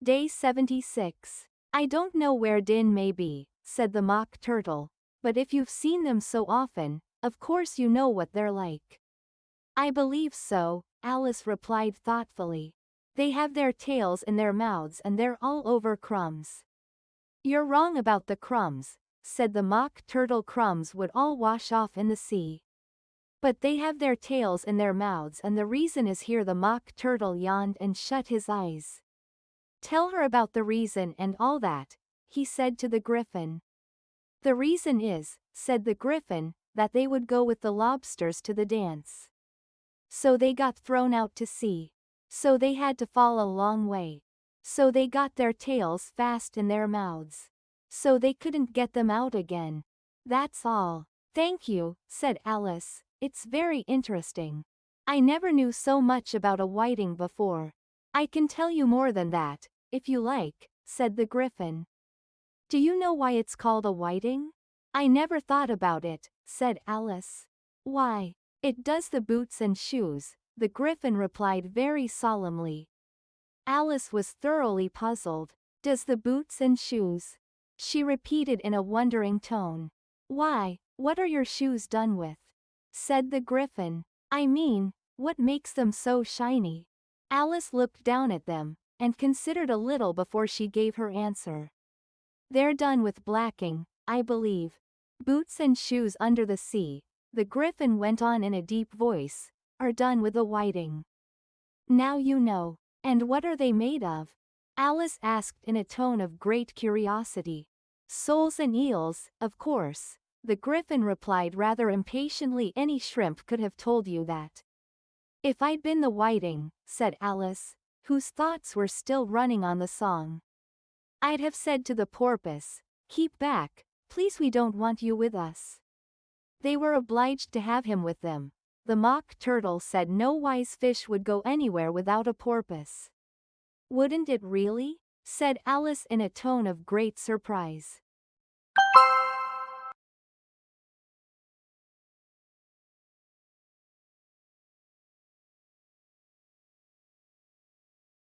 Day 76. I don't know where Din may be, said the Mock Turtle, but if you've seen them so often, of course you know what they're like. I believe so, Alice replied thoughtfully. They have their tails in their mouths and they're all over crumbs. You're wrong about the crumbs, said the Mock Turtle. Crumbs would all wash off in the sea. But they have their tails in their mouths, and the reason is here. The Mock Turtle yawned and shut his eyes. Tell her about the reason and all that, he said to the Griffin. The reason is, said the Griffin, that they would go with the lobsters to the dance. So they got thrown out to sea. So they had to fall a long way. So they got their tails fast in their mouths. So they couldn't get them out again. That's all. Thank you, said Alice. It's very interesting. I never knew so much about a whiting before. I can tell you more than that, if you like, said the Griffin. Do you know why it's called a whiting? I never thought about it, said Alice. Why? It does the boots and shoes, the Griffin replied very solemnly. Alice was thoroughly puzzled. Does the boots and shoes? She repeated in a wondering tone. Why, what are your shoes done with? Said the Griffin. I mean, what makes them so shiny? Alice looked down at them, and considered a little before she gave her answer. They're done with blacking, I believe. Boots and shoes under the sea, the Griffin went on in a deep voice, are done with a whiting. Now you know. And what are they made of? Alice asked in a tone of great curiosity. Soles and eels, of course, the Griffin replied rather impatiently. Any shrimp could have told you that. If I'd been the whiting, said Alice, whose thoughts were still running on the song, I'd have said to the porpoise, keep back, please, we don't want you with us. They were obliged to have him with them. The Mock Turtle said no wise fish would go anywhere without a porpoise. Wouldn't it really? Said Alice in a tone of great surprise.